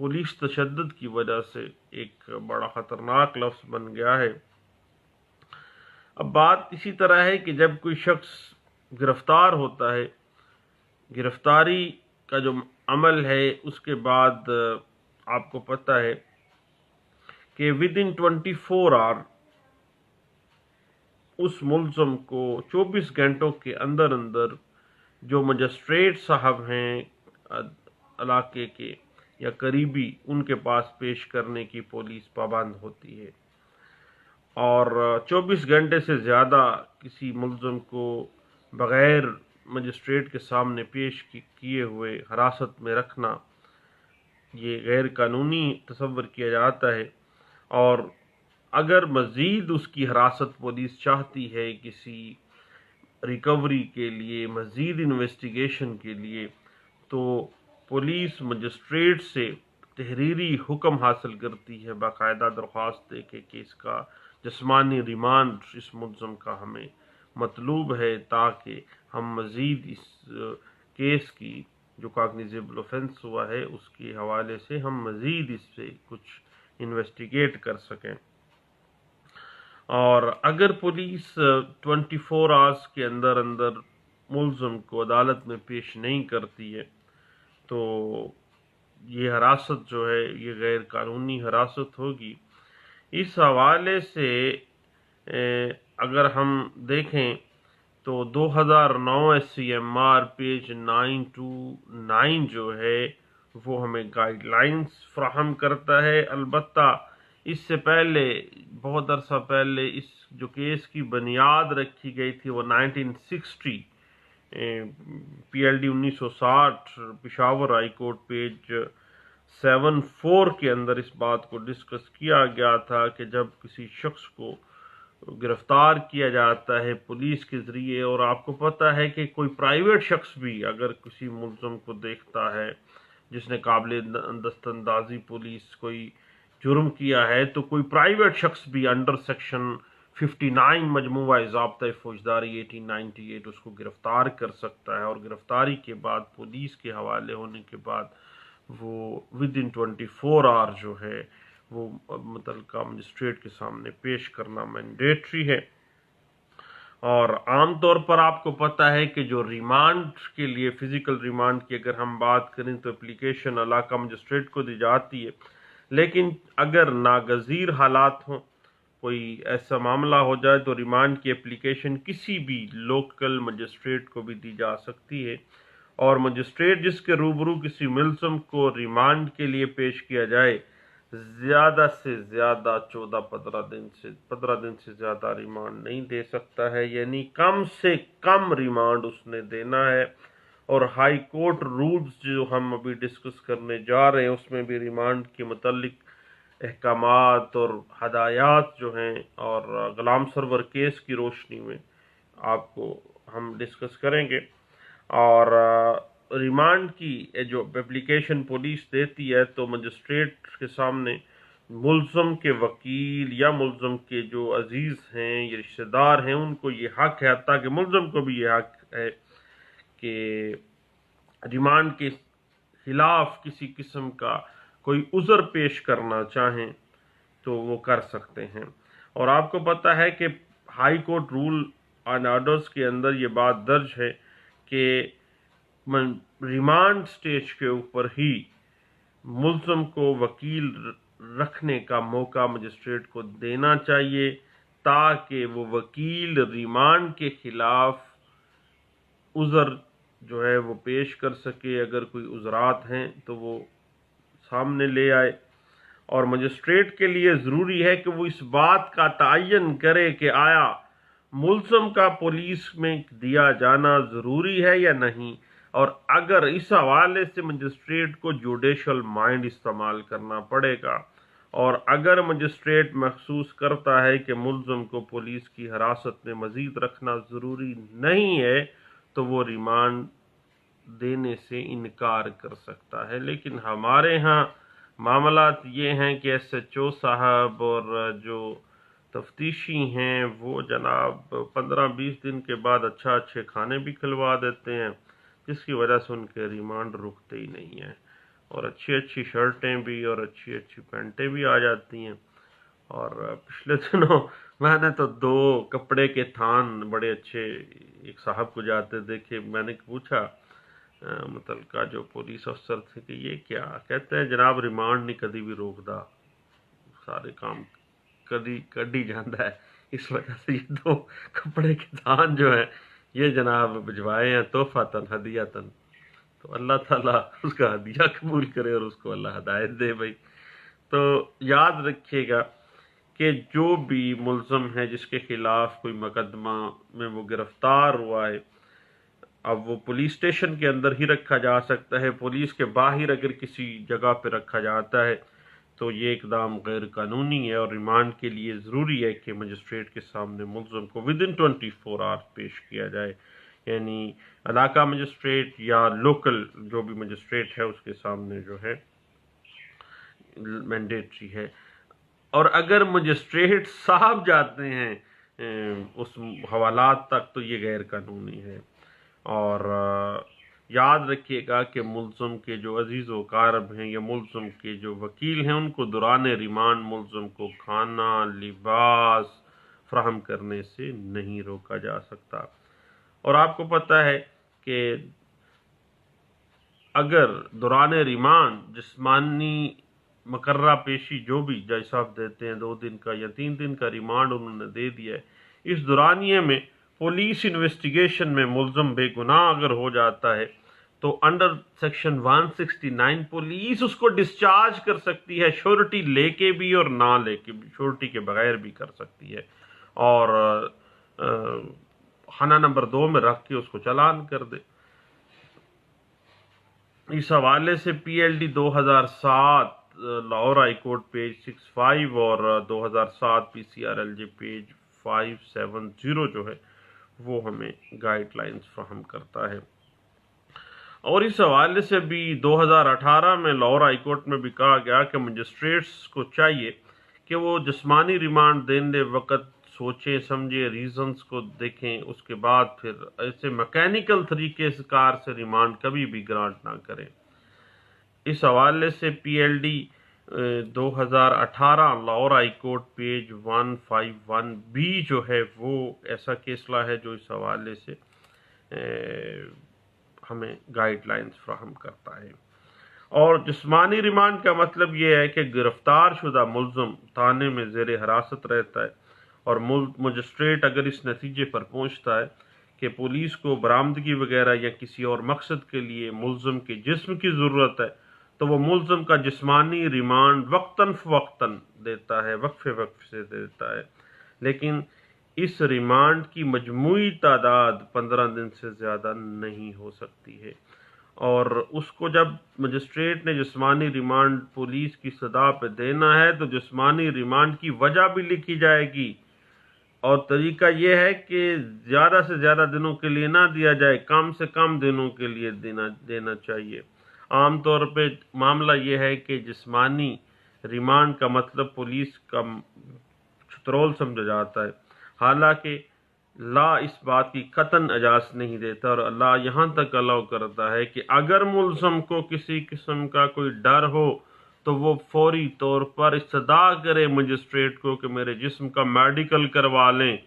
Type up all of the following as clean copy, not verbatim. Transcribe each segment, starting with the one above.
Police تشدد کی وجہ سے ایک بڑا خطرناک لفظ بن گیا ہے۔ اب بات اسی طرح ہے کہ جب کوئی شخص گرفتار ہوتا ہے، گرفتاری کا جو عمل ہے اس کے بعد آپ کو پتہ ہے کہ ود ان 24 آور اس ملزم کو 24 گھنٹوں کے اندر اندر جو مجسٹریٹ صاحب ہیں علاقے کے یا قریبی، ان کے پاس پیش کرنے کی پولیس پابند ہوتی ہے، اور 24 گھنٹے سے زیادہ کسی ملزم کو بغیر مجسٹریٹ کے سامنے پیش کیے ہوئے حراست میں رکھنا یہ غیر قانونی تصور کیا جاتا ہے۔ اور اگر مزید اس کی حراست پولیس چاہتی ہے کسی ریکوری کے لیے، مزید انویسٹیگیشن کے لیے، تو پولیس مجسٹریٹ سے تحریری حکم حاصل کرتی ہے، باقاعدہ درخواست دے کے کہ اس کا جسمانی ریمانڈ اس ملزم کا ہمیں مطلوب ہے، تاکہ ہم مزید اس کیس کی جو کاگنیزیبل اوفینس ہوا ہے اس کے حوالے سے ہم مزید اس سے کچھ انویسٹیگیٹ کر سکیں۔ اور اگر پولیس 24 آورس کے اندر اندر ملزم کو عدالت میں پیش نہیں کرتی ہے تو یہ حراست جو ہے یہ غیر قانونی حراست ہوگی۔ اس حوالے سے اگر ہم دیکھیں تو 2009 SCMR پیج 929 جو ہے وہ ہمیں گائیڈ لائنز فراہم کرتا ہے۔ البتہ اس سے پہلے بہت عرصہ پہلے اس جو کیس کی بنیاد رکھی گئی تھی وہ 1960 PLD 1960 Peshawar high court page 74 کے اندر اس بات کو ڈسکس کیا گیا تھا کہ جب کسی شخص کو گرفتار کیا جاتا ہے پولیس کے ذریعے، اور آپ کو پتہ ہے کہ کوئی پرائیویٹ شخص بھی اگر کسی ملزم کو دیکھتا ہے جس نے قابل دست اندازی پولیس کوئی جرم کیا ہے، تو کوئی پرائیویٹ شخص بھی انڈر سیکشن 59 مجموعہ ضابطۂ فوجداری 1898 اس کو گرفتار کر سکتا ہے، اور گرفتاری کے بعد پولیس کے حوالے ہونے کے بعد وہ ود ان 24 آور جو ہے وہ متعلقہ مجسٹریٹ کے سامنے پیش کرنا مینڈیٹری ہے۔ اور عام طور پر آپ کو پتہ ہے کہ جو ریمانڈ کے لیے، فزیکل ریمانڈ کی اگر ہم بات کریں تو اپلیکیشن علاقہ مجسٹریٹ کو دی جاتی ہے، لیکن اگر ناگزیر حالات ہوں، کوئی ایسا معاملہ ہو جائے تو ریمانڈ کی اپلیکیشن کسی بھی لوکل مجسٹریٹ کو بھی دی جا سکتی ہے، اور مجسٹریٹ جس کے روبرو کسی ملزم کو ریمانڈ کے لیے پیش کیا جائے زیادہ سے زیادہ 15 دن سے زیادہ ریمانڈ نہیں دے سکتا ہے، یعنی کم سے کم ریمانڈ اس نے دینا ہے۔ اور ہائی کورٹ رولز جو ہم ابھی ڈسکس کرنے جا رہے ہیں اس میں بھی ریمانڈ کے متعلق احکامات اور ہدایات جو ہیں اور غلام سرور کیس کی روشنی میں آپ کو ہم ڈسکس کریں گے۔ اور ریمانڈ کی جو اپلیکیشن پولیس دیتی ہے تو مجسٹریٹ کے سامنے ملزم کے وکیل یا ملزم کے جو عزیز ہیں یا رشتہ دار ہیں ان کو یہ حق ہے، حتیٰ کہ ملزم کو بھی یہ حق ہے کہ ریمانڈ کے خلاف کسی قسم کا کوئی عذر پیش کرنا چاہیں تو وہ کر سکتے ہیں۔ اور آپ کو پتہ ہے کہ high court roll on orders کے اندر یہ بات درج ہے کہ ریمانڈ سٹیج کے اوپر ہی ملزم کو وکیل رکھنے کا موقع مجسٹریٹ کو دینا چاہیے، تاکہ وہ وکیل ریمانڈ کے خلاف عذر جو ہے وہ پیش کر سکے، اگر کوئی عذرات ہیں تو وہ سامنے لے آئے۔ اور مجسٹریٹ کے لیے ضروری ہے کہ وہ اس بات کا تعین کرے کہ آیا ملزم کا پولیس میں دیا جانا ضروری ہے یا نہیں، اور اگر اس حوالے سے مجسٹریٹ کو جوڈیشل مائنڈ استعمال کرنا پڑے گا، اور اگر مجسٹریٹ محسوس کرتا ہے کہ ملزم کو پولیس کی حراست میں مزید رکھنا ضروری نہیں ہے تو وہ ریمانڈ دینے سے انکار کر سکتا ہے۔ لیکن ہمارے ہاں معاملات یہ ہیں کہ SHO صاحب اور جو تفتیشی ہیں وہ جناب 15-20 دن کے بعد اچھے کھانے بھی کھلوا دیتے ہیں، جس کی وجہ سے ان کے ریمانڈ رکتے ہی نہیں ہیں۔ اور اچھی اچھی شرٹیں بھی اور اچھی اچھی پینٹیں بھی آ جاتی ہیں. اور پچھلے دنوں میں نے تو 2 کپڑے کے تھان بڑے اچھے ایک صاحب کو جاتے دیکھے. میں نے پوچھا متعلقہ جو پولیس افسر تھے کہ یہ کیا؟ کہتے ہیں جناب ریمانڈ نہیں کدی بھی روکدا، سارے کام کڈی جاندہ ہے. اس وجہ سے یہ 2 کپڑے کے تھان جو ہیں یہ جناب بھجوائے ہیں تحفۃً ہدیۃً. تو اللہ تعالیٰ اس کا ہدیہ قبول کرے اور اس کو اللہ ہدایت دے بھائی. تو یاد رکھیے گا کہ جو بھی ملزم ہے جس کے خلاف کوئی مقدمہ میں وہ گرفتار ہوا ہے، اب وہ پولیس اسٹیشن کے اندر ہی رکھا جا سکتا ہے. پولیس کے باہر اگر کسی جگہ پہ رکھا جاتا ہے تو یہ اقدام غیر قانونی ہے، اور ریمانڈ کے لیے ضروری ہے کہ مجسٹریٹ کے سامنے ملزم کو ودن 24 آورس پیش کیا جائے. یعنی علاقہ مجسٹریٹ یا لوکل جو بھی مجسٹریٹ ہے اس کے سامنے جو ہے مینڈیٹری ہے. اور اگر مجسٹریٹ صاحب جاتے ہیں اس حوالات تک تو یہ غیر قانونی ہے. اور یاد رکھیے گا کہ ملزم کے جو عزیز و اقارب ہیں یا ملزم کے جو وکیل ہیں ان کو دوران ریمانڈ ملزم کو کھانا لباس فراہم کرنے سے نہیں روکا جا سکتا. اور آپ کو پتہ ہے کہ اگر دوران ریمانڈ جسمانی مقررہ پیشی جو بھی جج صاحب دیتے ہیں 2 دن کا یا 3 دن کا ریمانڈ انہوں نے دے دیا ہے، اس دورانیے میں پولیس انویسٹیگیشن میں ملزم بے گناہ اگر ہو جاتا ہے تو انڈر سیکشن 169 پولیس اس کو ڈسچارج کر سکتی ہے، شورٹی لے کے بھی اور نہ لے کے بھی، شورٹی کے بغیر بھی کر سکتی ہے، اور خانہ نمبر 2 میں رکھ کے اس کو چالان کر دے. اس حوالے سے P L D 2007 Lahore high court page 65 اور 2007 P C R L J page 570 جو ہے وہ ہمیں گائیڈ لائنز فراہم کرتا ہے. اور اس حوالے سے بھی 2018 میں لاہور ہائی کورٹ میں بھی کہا گیا کہ مجسٹریٹس کو چاہیے کہ وہ جسمانی ریمانڈ دینے وقت سوچیں سمجھیں، ریزنز کو دیکھیں، اس کے بعد پھر ایسے میکینیکل طریقے سے کار سے ریمانڈ کبھی بھی گرانٹ نہ کریں. اس حوالے سے P L D 2018 Lahore high court page 151B جو ہے وہ ایسا کیسلا ہے جو اس حوالے سے ہمیں گائیڈ لائنز فراہم کرتا ہے. اور جسمانی ریمانڈ کا مطلب یہ ہے کہ گرفتار شدہ ملزم تھانے میں زیر حراست رہتا ہے، اور مجسٹریٹ اگر اس نتیجے پر پہنچتا ہے کہ پولیس کو برآمدگی وغیرہ یا کسی اور مقصد کے لیے ملزم کے جسم کی ضرورت ہے تو وہ ملزم کا جسمانی ریمانڈ وقتاً فوقتاً دیتا ہے، وقفے سے دیتا ہے. لیکن اس ریمانڈ کی مجموعی تعداد 15 دن سے زیادہ نہیں ہو سکتی ہے. اور اس کو جب مجسٹریٹ نے جسمانی ریمانڈ پولیس کی صدا پہ دینا ہے تو جسمانی ریمانڈ کی وجہ بھی لکھی جائے گی، اور طریقہ یہ ہے کہ زیادہ سے زیادہ دنوں کے لیے نہ دیا جائے، کم سے کم دنوں کے لیے دینا چاہیے. عام طور پہ معاملہ یہ ہے کہ جسمانی ریمانڈ کا مطلب پولیس کا چترول سمجھا جاتا ہے، حالانکہ لا اس بات کی قطعاً اجازت نہیں دیتا، اور اللہ یہاں تک الاؤ کرتا ہے کہ اگر ملزم کو کسی قسم کا کوئی ڈر ہو تو وہ فوری طور پر استدعا کرے مجسٹریٹ کو کہ میرے جسم کا میڈیکل کروا لیں،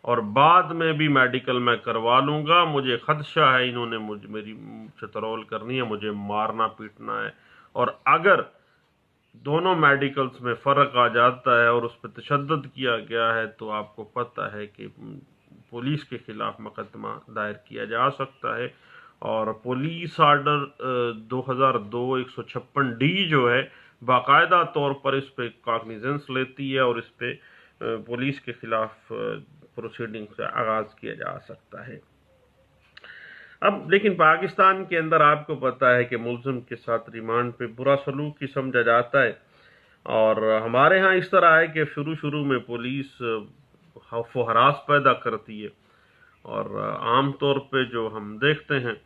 اور بعد میں بھی میڈیکل میں کروا لوں گا، مجھے خدشہ ہے انہوں نے میری چترول کرنی ہے، مجھے مارنا پیٹنا ہے. اور اگر دونوں میڈیکلز میں فرق آ جاتا ہے اور اس پہ تشدد کیا گیا ہے تو آپ کو پتہ ہے کہ پولیس کے خلاف مقدمہ دائر کیا جا سکتا ہے. اور پولیس آرڈر 2002-156D جو ہے باقاعدہ طور پر اس پہ کاگنیزنس لیتی ہے اور اس پہ پولیس کے خلاف پروسیڈنگ سے آغاز کیا جا سکتا ہے. اب لیکن پاکستان کے اندر آپ کو پتہ ہے کہ ملزم کے ساتھ ریمانڈ پہ برا سلوک ہی سمجھا جاتا ہے، اور ہمارے ہاں اس طرح ہے کہ شروع میں پولیس خوف و ہراس پیدا کرتی ہے، اور عام طور پہ جو ہم دیکھتے ہیں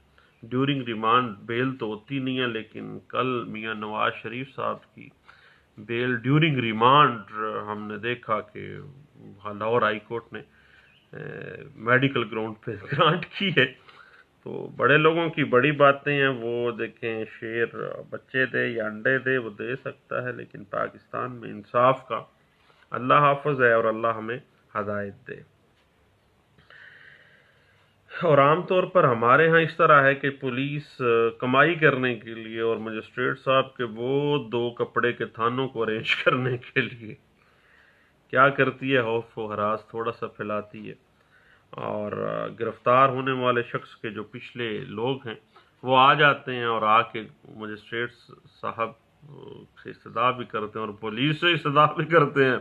ڈیورنگ ریمانڈ بیل تو ہوتی نہیں ہے، لیکن کل میاں نواز شریف صاحب کی بیل ڈیورنگ ریمانڈ ہم نے دیکھا کہ لاہور ہائی کورٹ نے میڈیکل گراؤنڈ پہ گرانٹ کی ہے. تو بڑے لوگوں کی بڑی باتیں ہیں، وہ دیکھیں شیر بچے دے یا انڈے دے وہ دے سکتا ہے، لیکن پاکستان میں انصاف کا اللہ حافظ ہے اور اللہ ہمیں ہدایت دے۔ اور عام طور پر ہمارے ہاں اس طرح ہے کہ پولیس کمائی کرنے کے لیے اور مجسٹریٹ صاحب کے وہ دو کپڑے کے تھانوں کو ارینج کرنے کے لیے کیا کرتی ہے، خوف و ہراس تھوڑا سا پھیلاتی ہے، اور گرفتار ہونے والے شخص کے جو پچھلے لوگ ہیں وہ آ جاتے ہیں اور آ کے مجسٹریٹ صاحب سے استدعا بھی کرتے ہیں اور پولیس سے استدعا بھی کرتے ہیں،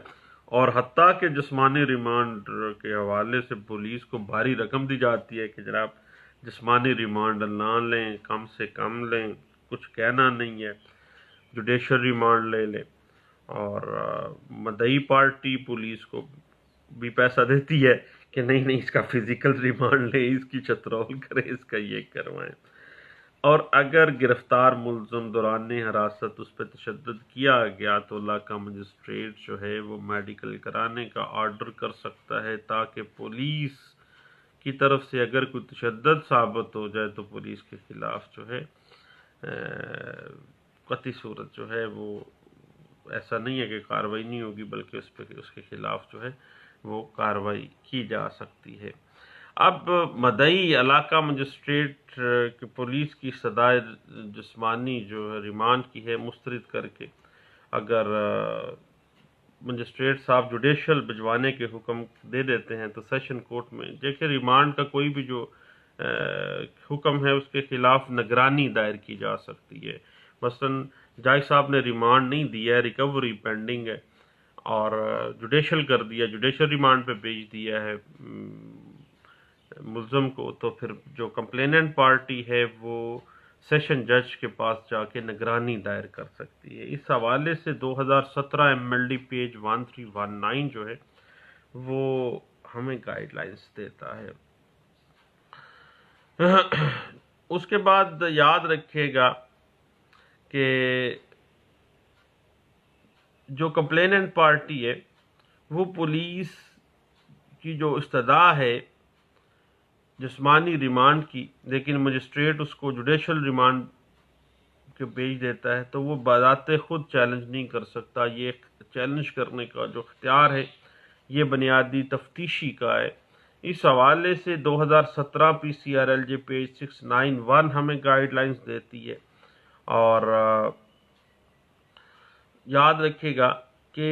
اور حتیٰ کہ جسمانی ریمانڈ کے حوالے سے پولیس کو بھاری رقم دی جاتی ہے کہ جناب جسمانی ریمانڈ نہ لیں، کم سے کم لیں، کچھ کہنا نہیں ہے، جوڈیشل ریمانڈ لے لیں۔ اور مدعی پارٹی پولیس کو بھی پیسہ دیتی ہے کہ نہیں اس کا فزیکل ریمانڈ لیں، اس کی چترول کریں، اس کا یہ کروائیں۔ اور اگر گرفتار ملزم دوران حراست اس پہ تشدد کیا گیا تو علاقہ مجسٹریٹ جو ہے وہ میڈیکل کرانے کا آرڈر کر سکتا ہے، تاکہ پولیس کی طرف سے اگر کوئی تشدد ثابت ہو جائے تو پولیس کے خلاف جو ہے قطعی صورت جو ہے وہ ایسا نہیں ہے کہ کارروائی نہیں ہوگی، بلکہ اس کے خلاف جو ہے وہ کارروائی کی جا سکتی ہے۔ اب مدعی علاقہ مجسٹریٹ کی پولیس کی استدعا جسمانی جو ہے ریمانڈ کی ہے مسترد کر کے اگر مجسٹریٹ صاحب جوڈیشل بھجوانے کے حکم دے دیتے ہیں تو سیشن کورٹ میں دیکھیں ریمانڈ کا کوئی بھی جو حکم ہے اس کے خلاف نگرانی دائر کی جا سکتی ہے۔ مثلا جج صاحب نے ریمانڈ نہیں دیا ہے، ریکوری پینڈنگ ہے، اور جوڈیشل کر دیا، جوڈیشل ریمانڈ پہ بھیج دیا ہے ملزم کو، تو پھر جو کمپلیننٹ پارٹی ہے وہ سیشن جج کے پاس جا کے نگرانی دائر کر سکتی ہے۔ اس حوالے سے 2017 MLD پیج 1319 جو ہے وہ ہمیں گائیڈ لائنز دیتا ہے۔ اس کے بعد یاد رکھیے گا کہ جو کمپلیننٹ پارٹی ہے وہ پولیس کی جو استدعا ہے جسمانی ریمانڈ کی، لیکن مجسٹریٹ اس کو جوڈیشل ریمانڈ کے بھیج دیتا ہے تو وہ بذات خود چیلنج نہیں کر سکتا۔ یہ چیلنج کرنے کا جو اختیار ہے یہ بنیادی تفتیشی کا ہے۔ اس حوالے سے 2017 PCRLJ پیج 691 ہمیں گائیڈ لائنز دیتی ہے، اور یاد رکھے گا کہ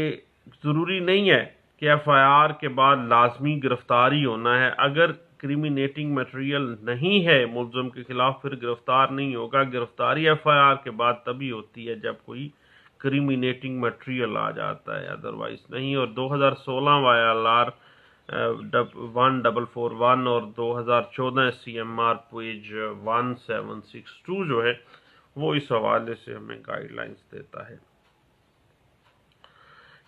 ضروری نہیں ہے کہ FIR کے بعد لازمی گرفتاری ہونا ہے۔ اگر کریمینیٹنگ میٹیریل نہیں ہے ملزم کے خلاف پھر گرفتار نہیں ہوگا۔ گرفتاری FIR کے بعد تبھی ہوتی ہے جب کوئی کریمینیٹنگ میٹیریل آ جاتا ہے، ادروائز نہیں۔ اور 2016 YLR 1441 اور 2014 CMR پیج 1762 جو ہے وہ اس حوالے سے ہمیں گائیڈ لائنز دیتا ہے۔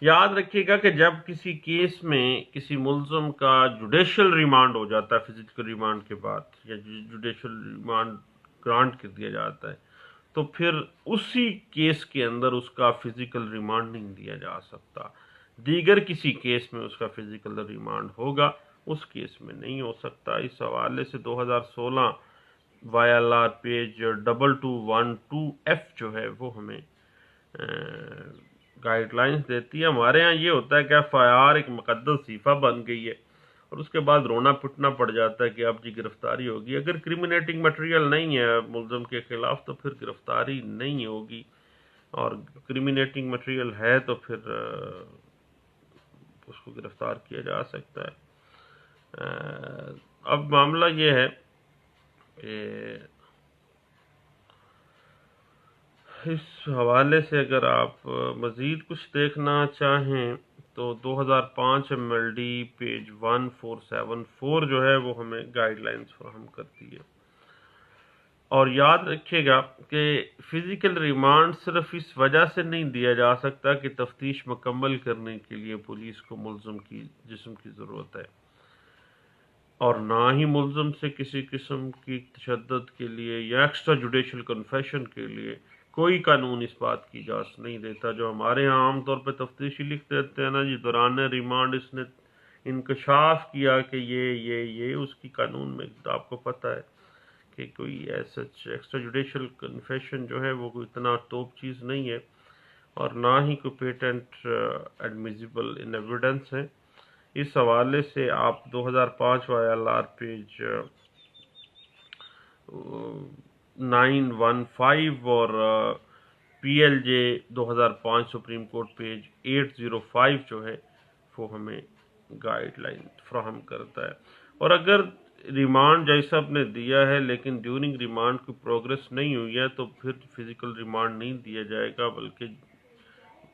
یاد رکھیے گا کہ جب کسی کیس میں کسی ملزم کا جوڈیشل ریمانڈ ہو جاتا ہے فزیکل ریمانڈ کے بعد، یا جوڈیشل ریمانڈ گرانٹ کر دیا جاتا ہے، تو پھر اسی کیس کے اندر اس کا فزیکل ریمانڈ نہیں دیا جا سکتا۔ دیگر کسی کیس میں اس کا فزیکل ریمانڈ ہوگا، اس کیس میں نہیں ہو سکتا۔ اس حوالے سے 2016 YLR پیج 2212F جو ہے وہ ہمیں گائیڈ لائنز دیتی ہے۔ ہمارے ہاں یہ ہوتا ہے کہ FIR ایک مقدس وظیفہ بن گئی ہے اور اس کے بعد رونا پٹنا پڑ جاتا ہے کہ اب جی گرفتاری ہوگی۔ اگر کریمینیٹنگ میٹیریل نہیں ہے ملزم کے خلاف تو پھر گرفتاری نہیں ہوگی، اور کریمینیٹنگ میٹیریل ہے تو پھر اس کو گرفتار کیا جا سکتا ہے۔ اب معاملہ یہ ہے کہ اس حوالے سے اگر آپ مزید کچھ دیکھنا چاہیں تو 2005 MLD پیج 1474 جو ہے وہ ہمیں گائیڈ لائنز فراہم کرتی ہے۔ اور یاد رکھیے گا کہ فزیکل ریمانڈ صرف اس وجہ سے نہیں دیا جا سکتا کہ تفتیش مکمل کرنے کے لیے پولیس کو ملزم کی جسم کی ضرورت ہے، اور نہ ہی ملزم سے کسی قسم کی تشدد کے لیے یا ایکسٹرا جوڈیشل کنفیشن کے لیے کوئی قانون اس بات کی اجازت نہیں دیتا۔ جو ہمارے ہاں عام طور پہ تفتیشی لکھ دیتے ہیں نا جی دوران ریمانڈ اس نے انکشاف کیا کہ یہ اس کی قانون میں آپ کو پتہ ہے کہ کوئی ایسا ایکسٹرا جوڈیشل کنفیشن جو ہے وہ کوئی اتنا توپ چیز نہیں ہے، اور نہ ہی کوئی پیٹنٹ ایڈمیزیبل ان ایویڈنس ہے۔ اس حوالے سے آپ 2005 YLR پیج 915 اور PLJ 2005 سپریم کورٹ پیج 805 جو ہے وہ ہمیں گائیڈ لائن فراہم کرتا ہے۔ اور اگر ریمانڈ جج صاحب نے دیا ہے لیکن ڈیورنگ ریمانڈ کوئی پروگرس نہیں ہوئی ہے تو پھر فزیکل ریمانڈ نہیں دیا جائے گا، بلکہ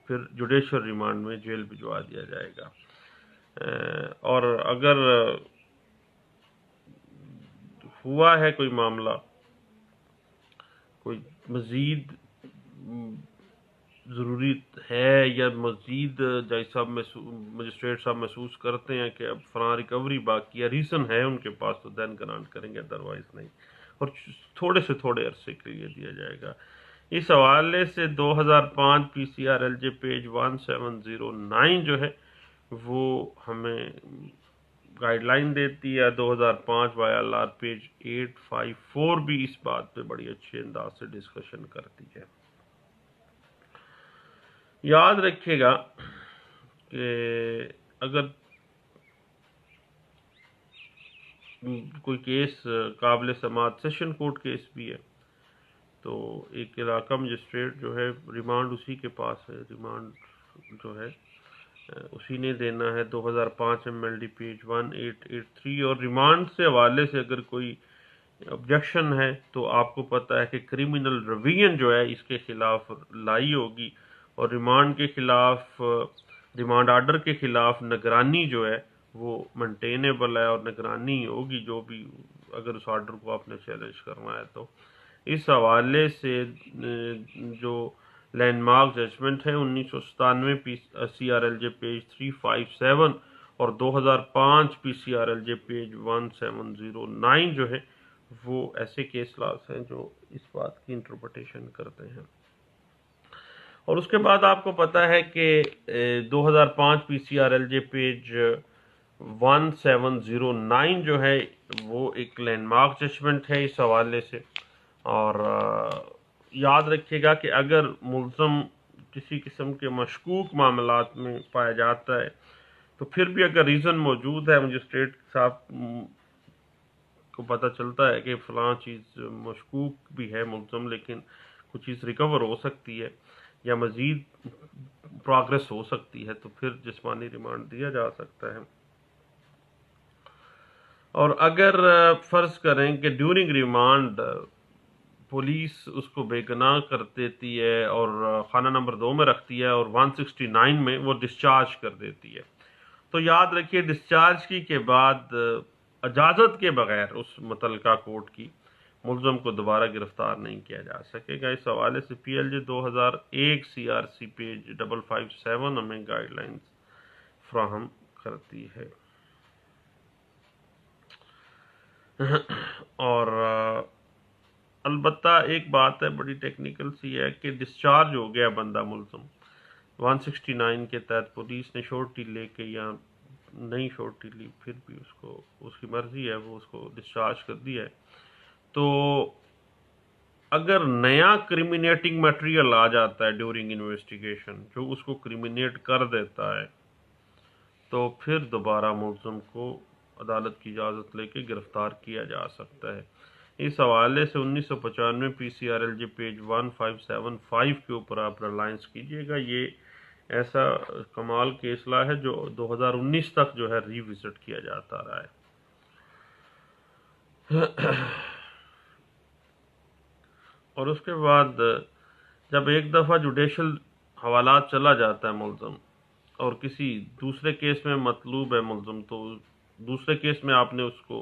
پھر جوڈیشل ریمانڈ میں جیل بھجوا دیا جائے گا۔ اور اگر ہوا ہے کوئی معاملہ، کوئی مزید ضروری ہے یا مزید جج صاحب مجسٹریٹ صاحب محسوس کرتے ہیں کہ اب فلاں ریکوری باقی ہے، ریزن ہے ان کے پاس، تو دین گرانٹ کریں گے، ادروائز نہیں، اور تھوڑے سے تھوڑے عرصے کے لیے دیا جائے گا۔ اس حوالے سے 2005 PCRLJ پیج 1709 جو ہے وہ ہمیں گائیڈ لائن دیتی ہے۔ 2005 YLR پیج 854 بھی اس بات پہ بڑی اچھے انداز سے ڈسکشن کرتی ہے۔ یاد رکھیے گا کہ اگر کوئی کیس قابل سماعت سیشن کورٹ کیس بھی ہے تو ایک علاقہ مجسٹریٹ جو ہے ریمانڈ اسی کے پاس ہے، ریمانڈ جو ہے اسی نے دینا ہے۔ 2005 MLD پیج 1883 اور ریمانڈ سے حوالے سے اگر کوئی آبجیکشن ہے تو آپ کو پتہ ہے کہ کریمنل ریویژن جو ہے اس کے خلاف لائی ہوگی، اور ریمانڈ کے خلاف، ریمانڈ آرڈر کے خلاف نگرانی جو ہے وہ مینٹینیبل ہے، اور نگرانی ہوگی جو بھی، اگر اس آرڈر کو آپ نے چیلنج کرنا ہے تو۔ اس حوالے سے جو لینڈ مارک ججمنٹ ہے 1997 CRLJ پیج 357 اور 2005 PCRLJ پیج 1709 جو ہے وہ ایسے کیس لاس ہیں جو اس بات کی انٹرپریٹیشن کرتے ہیں۔ اور اس کے بعد آپ کو پتہ ہے کہ 2005 PCRLJ پیج 1709 جو ہے وہ ایک لینڈ مارک ججمنٹ ہے اس حوالے سے۔ اور یاد رکھیے گا کہ اگر ملزم کسی قسم کے مشکوک معاملات میں پایا جاتا ہے تو پھر بھی اگر ریزن موجود ہے، مجسٹریٹ صاحب کو پتہ چلتا ہے کہ فلاں چیز مشکوک بھی ہے ملزم لیکن کچھ چیز ریکور ہو سکتی ہے یا مزید پروگرس ہو سکتی ہے، تو پھر جسمانی ریمانڈ دیا جا سکتا ہے۔ اور اگر فرض کریں کہ ڈیورنگ ریمانڈ پولیس اس کو بے گناہ کر دیتی ہے اور خانہ نمبر 2 میں رکھتی ہے اور 169 میں وہ ڈسچارج کر دیتی ہے، تو یاد رکھیے ڈسچارج کی کے بعد اجازت کے بغیر اس متعلقہ کورٹ کی ملزم کو دوبارہ گرفتار نہیں کیا جا سکے گا۔ اس حوالے سے PLJ 2001 CRC پیج 557 ہمیں گائیڈ لائنز فراہم کرتی ہے۔ اور البتہ ایک بات ہے بڑی ٹیکنیکل سی ہے کہ ڈسچارج ہو گیا بندہ ملزم 169 کے تحت، پولیس نے شورٹی لے کے یا نہیں شورٹی لی، پھر بھی اس کو اس کی مرضی ہے، وہ اس کو ڈسچارج کر دیا ہے، تو اگر نیا کریمینیٹنگ میٹیریل آ جاتا ہے ڈیورنگ انویسٹیگیشن جو اس کو کریمینیٹ کر دیتا ہے تو پھر دوبارہ ملزم کو عدالت کی اجازت لے کے گرفتار کیا جا سکتا ہے۔ اس حوالے سے 1995 PCRLJ پیج 1575 کے اوپر آپ ریلائنس کیجئے گا۔ یہ ایسا کمال کیس لا ہے جو 2019 تک جو ہے ری وزٹ کیا جاتا رہا ہے۔ اور اس کے بعد جب ایک دفعہ جوڈیشل حوالات چلا جاتا ہے ملزم اور کسی دوسرے کیس میں مطلوب ہے ملزم، تو دوسرے کیس میں آپ نے اس کو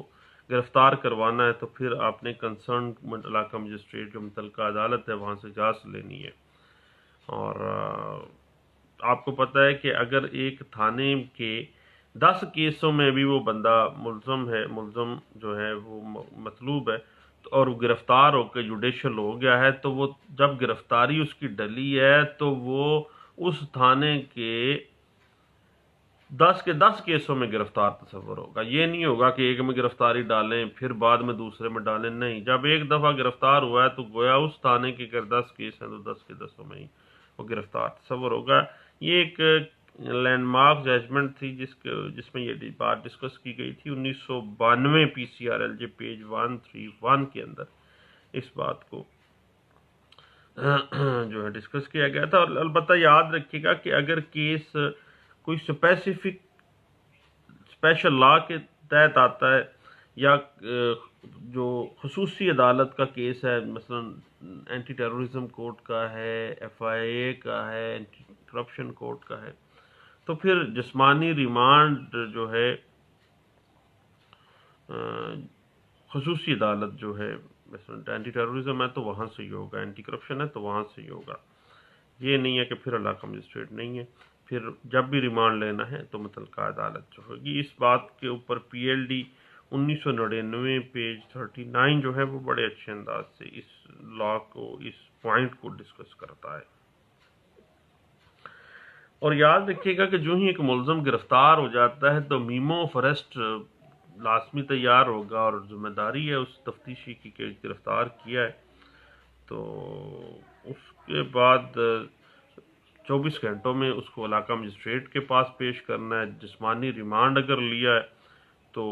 گرفتار کروانا ہے تو پھر آپ نے کنسرن علاقہ مجسٹریٹ جو متعلقہ عدالت ہے وہاں سے اجازت لینی ہے۔ اور آپ کو پتہ ہے کہ اگر ایک تھانے کے 10 کیسوں میں بھی وہ بندہ ملزم جو ہے وہ مطلوب ہے اور وہ گرفتار ہو کے جوڈیشل ہو گیا ہے، تو وہ جب گرفتاری اس کی ڈلی ہے تو وہ اس تھانے کے 10 کے 10 کیسوں میں گرفتار تصور ہوگا. یہ نہیں ہوگا کہ ایک میں گرفتاری ڈالیں پھر بعد میں دوسرے میں ڈالیں. نہیں، جب ایک دفعہ گرفتار ہوا ہے تو گویا اس تھانے کے اگر 10 کیس ہیں تو 10 کے 10 میں ہی وہ گرفتار تصور ہوگا. یہ ایک لینڈ مارک ججمنٹ تھی جس میں یہ بات ڈسکس کی گئی تھی 1992 PCRLJ پیج 131 کے اندر اس بات کو جو ہے ڈسکس کیا گیا تھا. اور البتہ یاد رکھیے گا کہ اگر کیس کوئی اسپیشل لا کے تحت آتا ہے یا جو خصوصی عدالت کا کیس ہے، مثلا اینٹی ٹیررزم کورٹ کا ہے، FIA کا ہے، اینٹی کرپشن کورٹ کا ہے، تو پھر جسمانی ریمانڈ جو ہے خصوصی عدالت جو ہے، مثلا اینٹی ٹیررزم ہے تو وہاں سے ہی ہوگا، اینٹی کرپشن ہے تو وہاں سے ہی ہوگا. یہ نہیں ہے کہ پھر علاقہ مجسٹریٹ نہیں ہے. پھر جب بھی ریمانڈ لینا ہے تو متعلقہ عدالت جو ہوگی. اس بات کے اوپر PLD 1999 پیج 39 جو ہے وہ بڑے اچھے انداز سے اس لا کو، اس پوائنٹ کو ڈسکس کرتا ہے. اور یاد رکھیے گا کہ جو ہی ایک ملزم گرفتار ہو جاتا ہے تو میمو آف اریسٹ لازمی تیار ہوگا، اور ذمہ داری ہے اس تفتیشی کی کہ گرفتار کیا ہے تو اس کے بعد 24 گھنٹوں میں اس کو علاقہ مجسٹریٹ کے پاس پیش کرنا ہے. جسمانی ریمانڈ اگر لیا ہے تو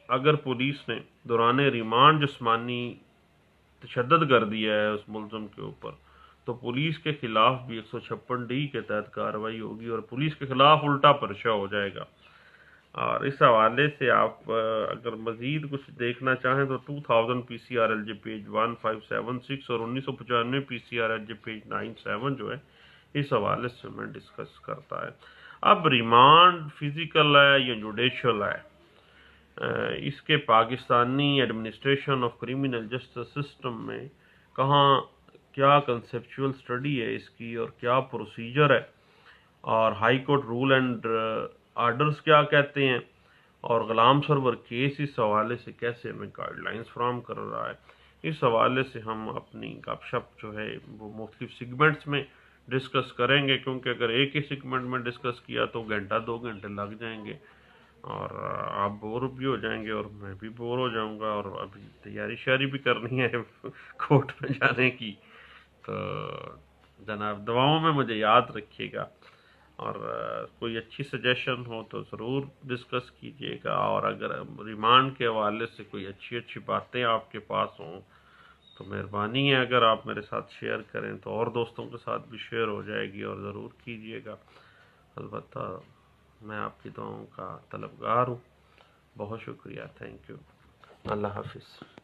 اگر پولیس نے دوران ریمانڈ جسمانی تشدد کر دیا ہے اس ملزم کے اوپر تو پولیس کے خلاف بھی 156D کے تحت کارروائی ہوگی اور پولیس کے خلاف الٹا پرچہ ہو جائے گا. اور اس حوالے سے آپ اگر مزید کچھ دیکھنا چاہیں تو 2000 PCRLJ پیج 1576 اور 1995 PCRLJ پیج 97 جو ہے اس حوالے سے میں ڈسکس کرتا ہے. اب ریمانڈ فزیکل ہے یا جوڈیشل ہے، اس کے Pakistani administration of criminal justice system میں کہاں کیا کنسیپچول سٹڈی ہے اس کی اور کیا پروسیجر ہے، اور high court rule and orders کیا کہتے ہیں، اور غلام سرور کیس اس حوالے سے کیسے ہمیں گائیڈ لائنز فراہم کر رہا ہے. اس حوالے سے ہم اپنی گپ شپ جو ہے وہ مختلف سیگمنٹس میں ڈسکس کریں گے، کیونکہ اگر ایک ہی سیگمنٹ میں ڈسکس کیا تو گھنٹہ 2 گھنٹے لگ جائیں گے اور آپ بور بھی ہو جائیں گے اور میں بھی بور ہو جاؤں گا، اور ابھی تیاری شیاری بھی کرنی ہے کورٹ میں جانے کی. تو جناب دعاؤں میں مجھے یاد رکھیے گا، اور کوئی اچھی سجیشن ہو تو ضرور ڈسکس کیجیے گا. اور اگر ریمانڈ کے حوالے سے کوئی اچھی باتیں آپ کے پاس ہوں تو مہربانی ہے اگر آپ میرے ساتھ شیئر کریں تو اور دوستوں کے ساتھ بھی شیئر ہو جائے گی، اور ضرور کیجیے گا. البتہ میں آپ کی دعاؤں کا طلبگار ہوں. بہت شکریہ. Thank you. اللہ حافظ.